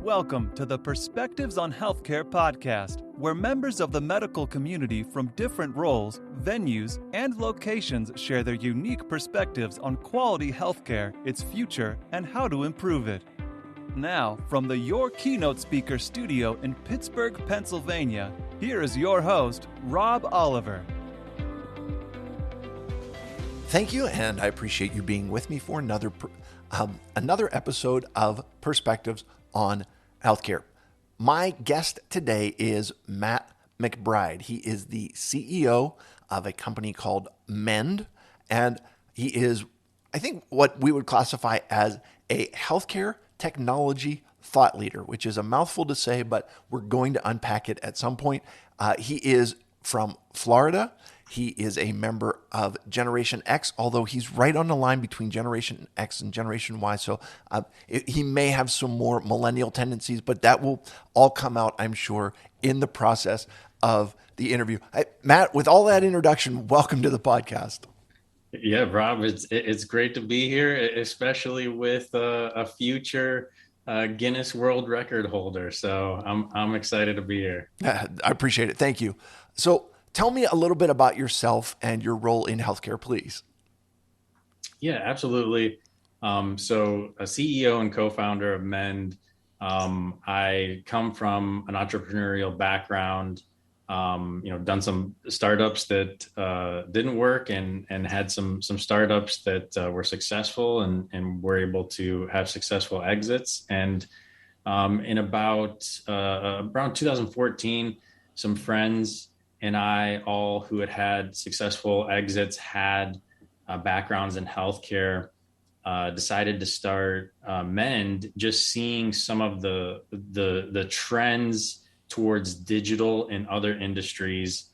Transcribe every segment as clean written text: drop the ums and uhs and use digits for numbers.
Welcome to the Perspectives on Healthcare podcast, where members of the medical community from different roles, venues, and locations share their unique perspectives on quality healthcare, its future, and how to improve it. Now, from the Your Keynote Speaker studio in Pittsburgh, Pennsylvania, here is your host, Rob Oliver. Thank you, and I appreciate you being with me for another episode of Perspectives on Healthcare. My guest today is Matt McBride. He is the CEO of a company called Mend, and he is, I think, what we would classify as a healthcare technology thought leader, which is a mouthful to say, but we're going to unpack it at some point. He is from Florida. He is a member of Generation X, although he's right on the line between Generation X and Generation Y. So he may have some more millennial tendencies, but that will all come out, I'm sure, in the process of the interview. Matt, with all that introduction, welcome to the podcast. Yeah, Rob, it's great to be here, especially with a future Guinness World Record holder. So I'm excited to be here. I appreciate it. Thank you. So tell me a little bit about yourself and your role in healthcare, please. Yeah, absolutely. So a CEO and co-founder of Mend. I come from an entrepreneurial background, done some startups that didn't work and had some startups that were successful and were able to have successful exits. And in about around 2014, some friends and I, all who had successful exits, had backgrounds in healthcare, decided to start Mend, just seeing some of the trends towards digital in other industries,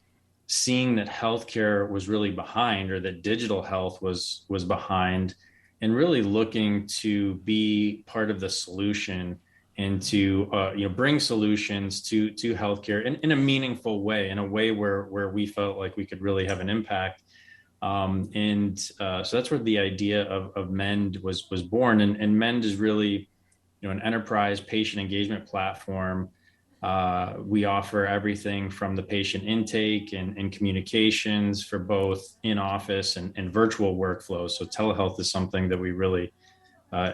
seeing that healthcare was really behind, or that digital health was behind, and really looking to be part of the solution and to bring solutions to healthcare in a meaningful way, in a way where we felt like we could really have an impact. So that's where the idea of Mend was born. And Mend is really, an enterprise patient engagement platform. We offer everything from the patient intake and communications for both in-office and virtual workflows. So telehealth is something that we really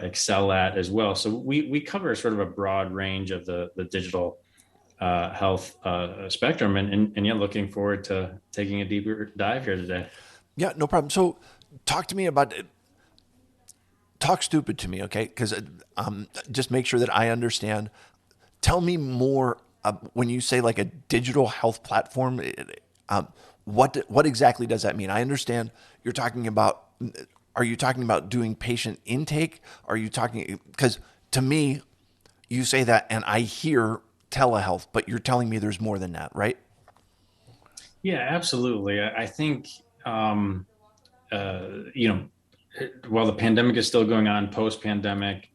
excel at as well. So we cover sort of a broad range of the digital health spectrum, and looking forward to taking a deeper dive here today. Yeah, no problem. So talk to me about it. Talk stupid to me, okay? Because just make sure that I understand. Tell me more when you say like a digital health platform. What exactly does that mean? I understand you're talking about. Are you talking about doing patient intake? Are you talking, because to me, you say that and I hear telehealth, but you're telling me there's more than that, right? Yeah, absolutely. I think, while the pandemic is still going on, post-pandemic,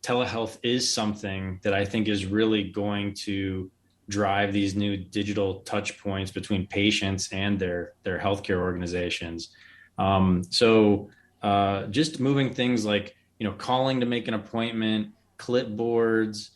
telehealth is something that I think is really going to drive these new digital touch points between patients and their healthcare organizations. Just moving things like, calling to make an appointment, clipboards,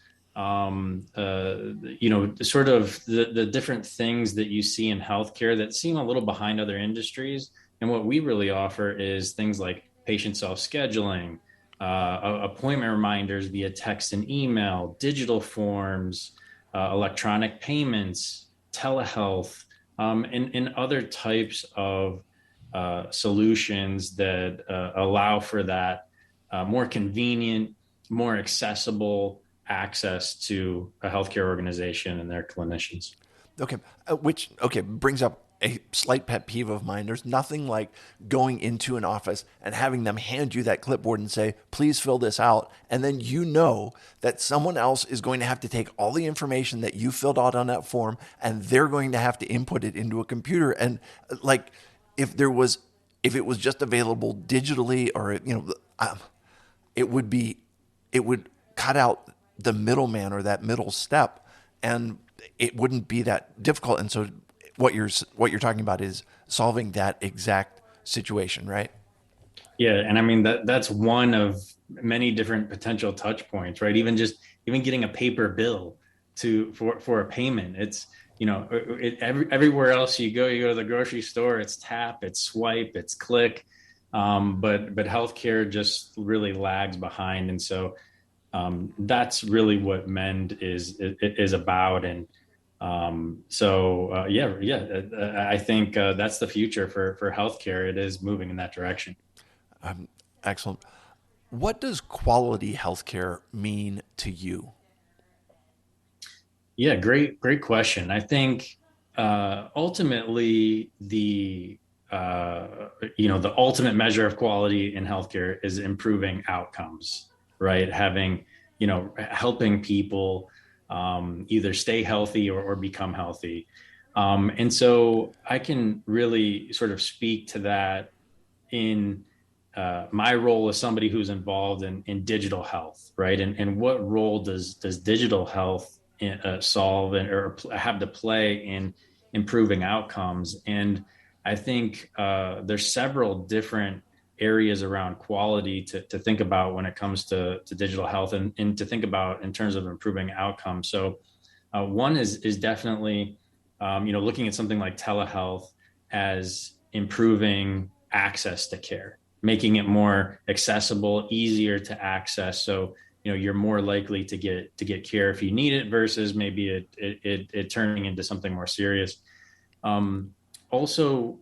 sort of the different things that you see in healthcare that seem a little behind other industries. And what we really offer is things like patient self-scheduling, appointment reminders via text and email, digital forms, electronic payments, telehealth, and other types of solutions that allow for that more convenient, more accessible access to a healthcare organization and their clinicians. Okay, which brings up a slight pet peeve of mine. There's nothing like going into an office and having them hand you that clipboard and say, please fill this out. And then that someone else is going to have to take all the information that you filled out on that form and they're going to have to input it into a computer. And like, if it was just available digitally, or it would cut out the middleman or that middle step, and it wouldn't be that difficult. And so what you're talking about is solving that exact situation, right? Yeah, and I mean that's one of many different potential touch points, right? Even getting a paper bill for a payment. It's, everywhere else you go to the grocery store, it's tap, it's swipe, it's click. But healthcare just really lags behind. And so that's really what Mend is about. And I think that's the future for healthcare. It is moving in that direction. Excellent. What does quality healthcare mean to you? Yeah, great question. I think ultimately the ultimate measure of quality in healthcare is improving outcomes, right? Helping people either stay healthy or become healthy. And so I can really sort of speak to that in my role as somebody who's involved in digital health, right? And what role does digital health solve or have to play in improving outcomes? And I think there's several different areas around quality to think about when it comes to digital health and to think about in terms of improving outcomes. So one is definitely looking at something like telehealth as improving access to care, making it more accessible, easier to access. So you're more likely to get care if you need it versus maybe it turning into something more serious. Also,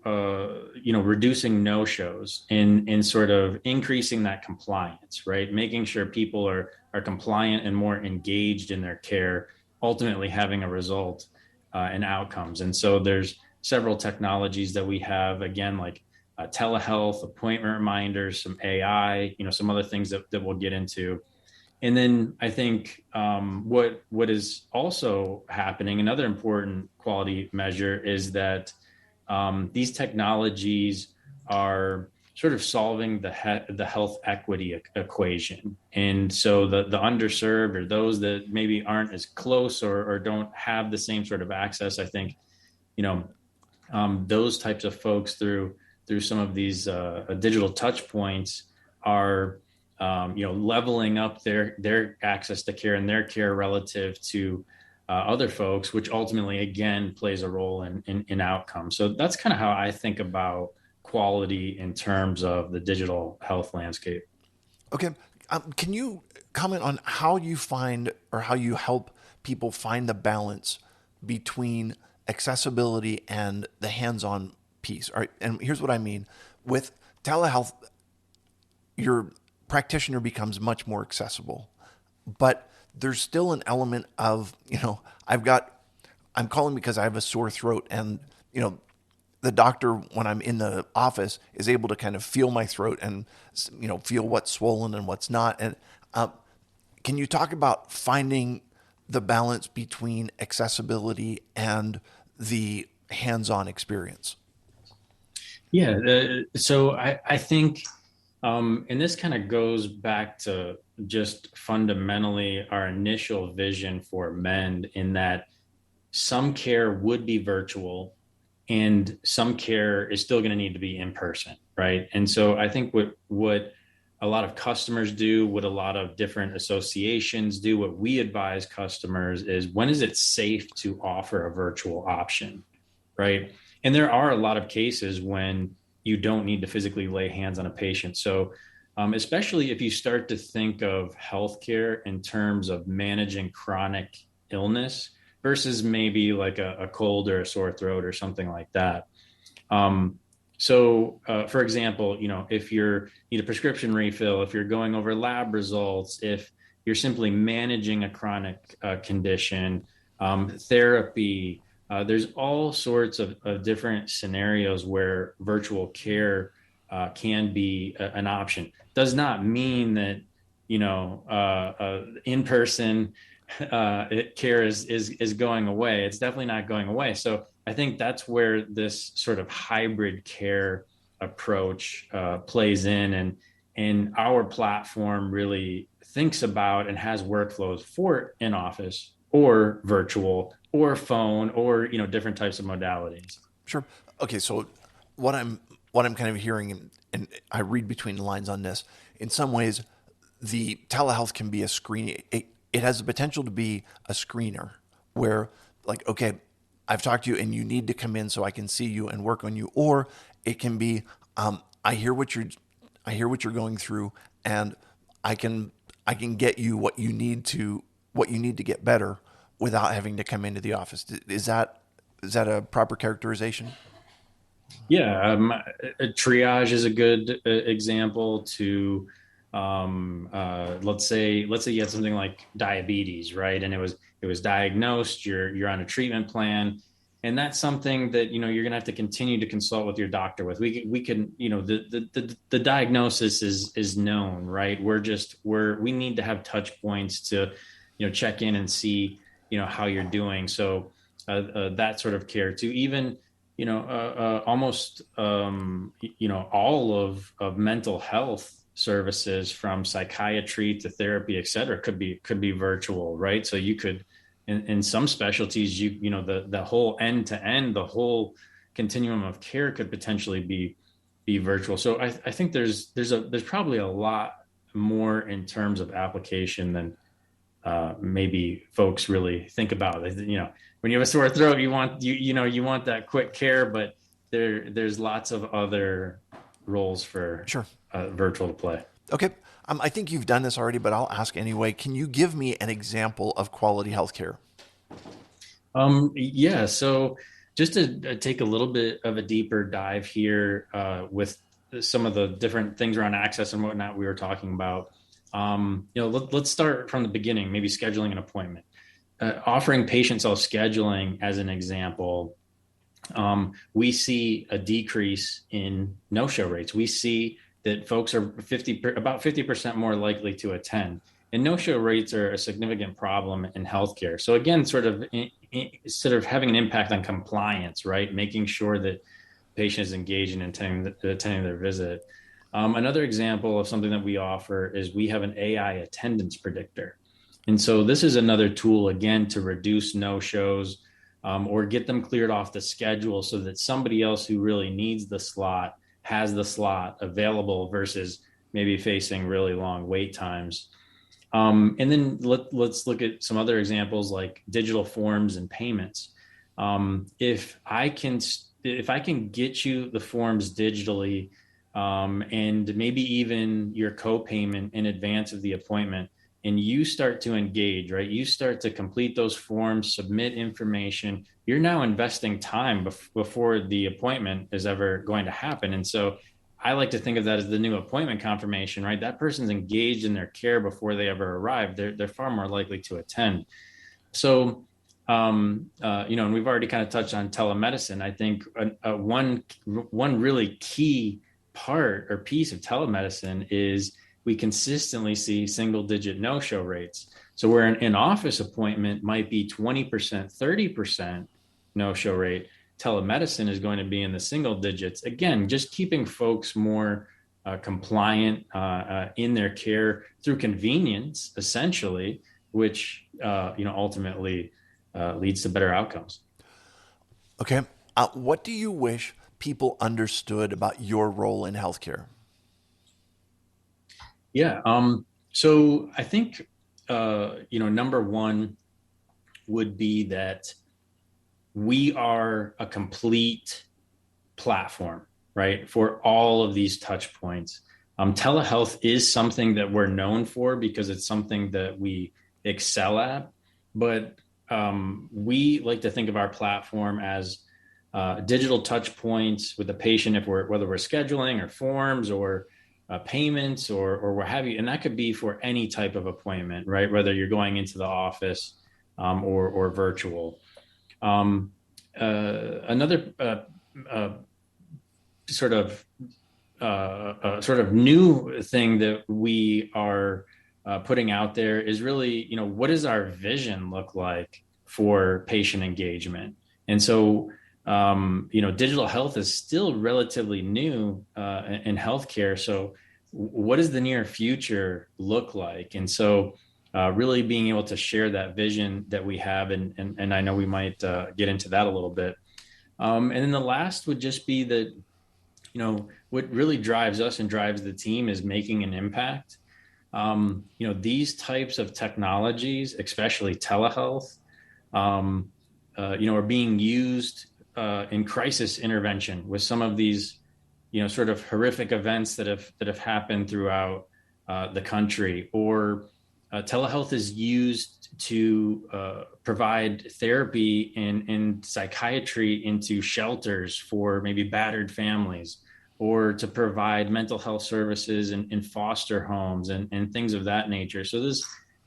reducing no-shows and sort of increasing that compliance, right? Making sure people are compliant and more engaged in their care, ultimately having a result in outcomes. And so there's several technologies that we have, again, like telehealth, appointment reminders, some AI, some other things that we'll get into. And then I think what is also happening, another important quality measure, is that these technologies are sort of solving the health equity equation. And so the underserved or those that maybe aren't as close or don't have the same sort of access, I think, those types of folks through some of these digital touch points are leveling up their access to care and their care relative to other folks, which ultimately again plays a role in outcomes. So that's kind of how I think about quality in terms of the digital health landscape. Okay. Can you comment on how you find or how you help people find the balance between accessibility and the hands-on piece? All right. And here's what I mean. With telehealth, your practitioner becomes much more accessible, but there's still an element of, I'm calling because I have a sore throat, and, the doctor, when I'm in the office, is able to kind of feel my throat and, feel what's swollen and what's not. And can you talk about finding the balance between accessibility and the hands-on experience? Yeah. So I think, and this kind of goes back to just fundamentally our initial vision for Mend, in that some care would be virtual and some care is still going to need to be in person, right? And so I think what a lot of customers do, what a lot of different associations do, what we advise customers is, when is it safe to offer a virtual option, right? And there are a lot of cases when you don't need to physically lay hands on a patient. So especially if you start to think of healthcare in terms of managing chronic illness versus maybe like a cold or a sore throat or something like that. For example, if you need a prescription refill, if you're going over lab results, if you're simply managing a chronic condition, therapy, there's all sorts of different scenarios where virtual care can be an option. Does not mean that, in-person care is going away. It's definitely not going away. So I think that's where this sort of hybrid care approach plays in, and our platform really thinks about and has workflows for in office or virtual or phone or different types of modalities. Sure. Okay. So what I'm kind of hearing, and I read between the lines on this, in some ways, the telehealth can be a screening. It has the potential to be a screener where, like, okay, I've talked to you and you need to come in so I can see you and work on you. Or it can be, I hear what you're going through, and I can get you what you need to get better without having to come into the office. Is that a proper characterization? Yeah, a triage is a good example to, let's say you had something like diabetes, right? And it was diagnosed. You're on a treatment plan, and that's something that you're gonna have to continue to consult with your doctor with. We can the diagnosis is known, right? We need to have touch points to check in and see how you're doing. So that sort of care to even almost all of mental health services, from psychiatry to therapy, et cetera, could be virtual, right? So you could, in some specialties, the whole end to end, the whole continuum of care could potentially be virtual. So I think there's probably a lot more in terms of application than maybe folks really think about. When you have a sore throat, you want that quick care, but there's lots of other roles for Sure. virtual to play. Okay. I think you've done this already, but I'll ask anyway. Can you give me an example of quality healthcare? Yeah. So just to take a little bit of a deeper dive here with some of the different things around access and whatnot we were talking about. Let's start from the beginning, maybe scheduling an appointment. Offering patient self-scheduling as an example, we see a decrease in no-show rates. We see that folks are about 50% more likely to attend. And no-show rates are a significant problem in healthcare. So again, sort of having an impact on compliance, right? Making sure that patients engage in attending their visit. Another example of something that we offer is we have an AI attendance predictor. And so this is another tool, again, to reduce no-shows or get them cleared off the schedule so that somebody else who really needs the slot has the slot available versus maybe facing really long wait times. And then let's look at some other examples like digital forms and payments. If I can get you the forms digitally, and maybe even your co-payment in advance of the appointment, and you start to engage, right? You start to complete those forms, submit information. You're now investing time before the appointment is ever going to happen. And so I like to think of that as the new appointment confirmation, right? That person's engaged in their care before they ever arrive. They're far more likely to attend. So, and we've already kind of touched on telemedicine. I think one really key part or piece of telemedicine is we consistently see single digit no-show rates. So where an in-office appointment might be 20%, 30% no-show rate, telemedicine is going to be in the single digits. Again, just keeping folks more compliant in their care through convenience, essentially, which ultimately leads to better outcomes. Okay. What do you wish people understood about your role in healthcare? Yeah. So I think, number one would be that we are a complete platform, right, for all of these touch points. Telehealth is something that we're known for because it's something that we excel at, but we like to think of our platform as digital touch points with the patient, whether we're scheduling or forms or payments or what have you. And that could be for any type of appointment, right? Whether you're going into the office or virtual. Another sort of new thing that we are putting out there is really, what does our vision look like for patient engagement? And so, digital health is still relatively new in healthcare. So what does the near future look like? And so really being able to share that vision that we have, and I know we might get into that a little bit. And then the last would just be that, what really drives us and drives the team is making an impact. these types of technologies, especially telehealth, are being used in crisis intervention with some of these, sort of horrific events that have happened throughout the country. Or telehealth is used to provide therapy and psychiatry into shelters for maybe battered families, or to provide mental health services in foster homes and things of that nature. So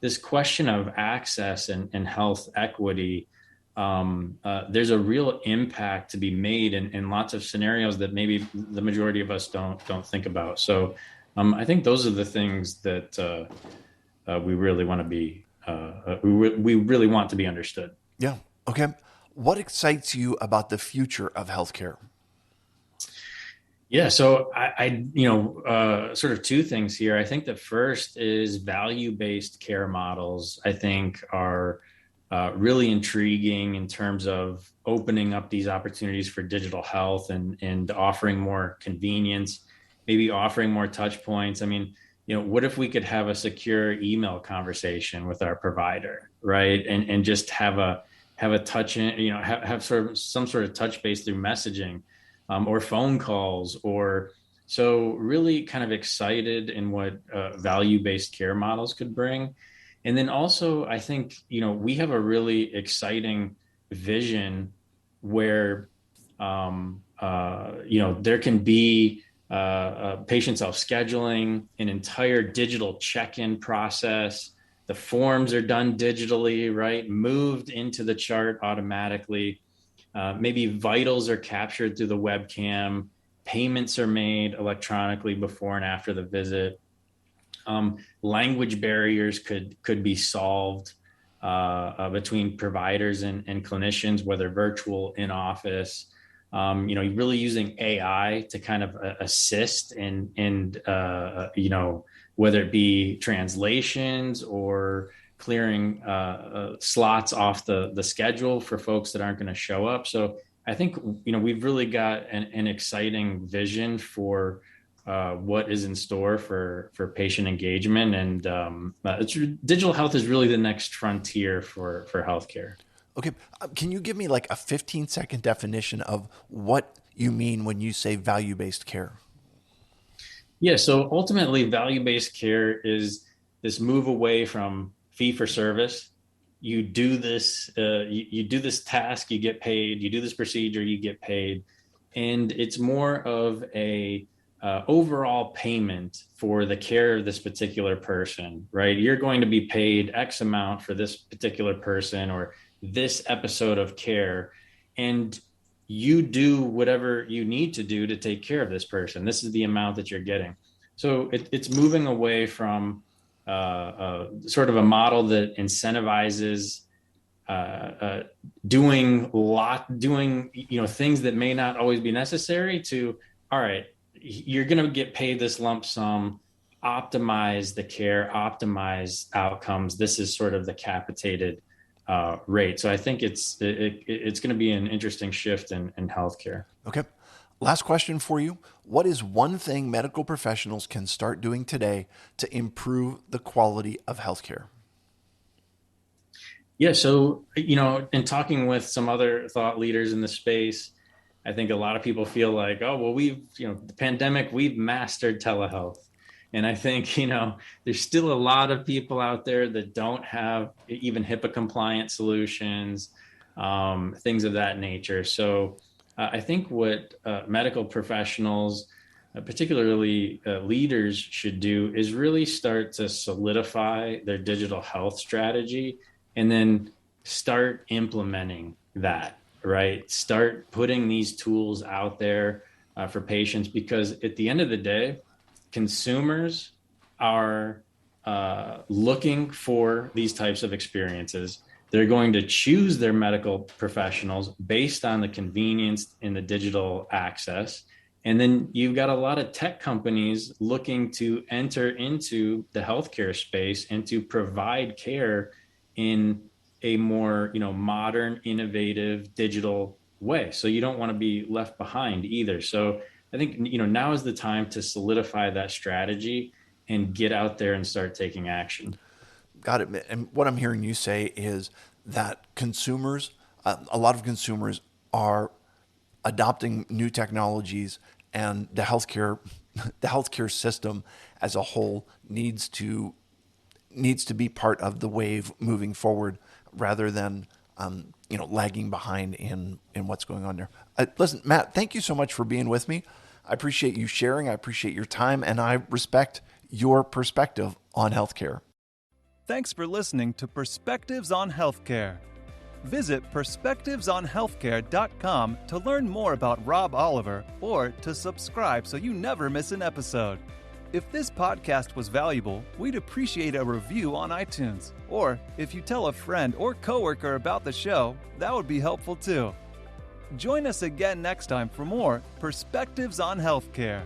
this question of access and health equity, there's a real impact to be made in lots of scenarios that maybe the majority of us don't think about. So I think those are the things that we really want to be we really want to be understood. Yeah. Okay. What excites you about the future of healthcare? Yeah, so sort of two things here. I think the first is value-based care models. I think are really intriguing in terms of opening up these opportunities for digital health and offering more convenience, maybe offering more touch points. I mean, what if we could have a secure email conversation with our provider, right? And just have a touch in, have sort of some sort of touch base through messaging, or phone calls, or so really kind of excited in what value-based care models could bring. And then also, I think, we have a really exciting vision where, there can be patient self-scheduling, an entire digital check-in process. The forms are done digitally, right? Moved into the chart automatically. Maybe vitals are captured through the webcam. Payments are made electronically before and after the visit. Language barriers could be solved between providers and clinicians, whether virtual, in office. Really using AI to kind of assist and whether it be translations or clearing slots off the schedule for folks that aren't going to show up. So I think, we've really got an exciting vision for what is in store for patient engagement. And digital health is really the next frontier for healthcare. Okay. Can you give me like a 15-second definition of what you mean when you say value-based care? Yeah, so ultimately, value-based care is this move away from fee for service. You do this, you do this task, you get paid. You do this procedure, you get paid, and it's more of a overall payment for the care of this particular person, right? You're going to be paid X amount for this particular person or this episode of care, and you do whatever you need to do to take care of this person. This is the amount that you're getting. So it's moving away from sort of a model that incentivizes doing things that may not always be necessary, to, all right, you're going to get paid this lump sum, optimize the care, optimize outcomes. This is sort of the capitated rate. So I think it's going to be an interesting shift in healthcare. Okay. Last question for you. What is one thing medical professionals can start doing today to improve the quality of healthcare? Yeah. So, in talking with some other thought leaders in the space, I think a lot of people feel like, oh, well, the pandemic, we've mastered telehealth. And I think, there's still a lot of people out there that don't have even HIPAA compliant solutions, things of that nature. So I think what medical professionals, particularly leaders, should do is really start to solidify their digital health strategy and then start implementing that, right? Start putting these tools out there for patients, because at the end of the day, consumers are looking for these types of experiences. They're going to choose their medical professionals based on the convenience in the digital access. And then you've got a lot of tech companies looking to enter into the healthcare space and to provide care in a more, modern, innovative, digital way. So you don't want to be left behind either. So I think, now is the time to solidify that strategy and get out there and start taking action. Got it. And what I'm hearing you say is that consumers, a lot of consumers are adopting new technologies, and the healthcare system as a whole needs to be part of the wave moving forward, rather than lagging behind in what's going on there. Listen, Matt, thank you so much for being with me. I appreciate you sharing. I appreciate your time, and I respect your perspective on healthcare. Thanks for listening to Perspectives on Healthcare. Visit perspectivesonhealthcare.com to learn more about Rob Oliver or to subscribe so you never miss an episode. If this podcast was valuable, we'd appreciate a review on iTunes. Or if you tell a friend or coworker about the show, that would be helpful too. Join us again next time for more Perspectives on Healthcare.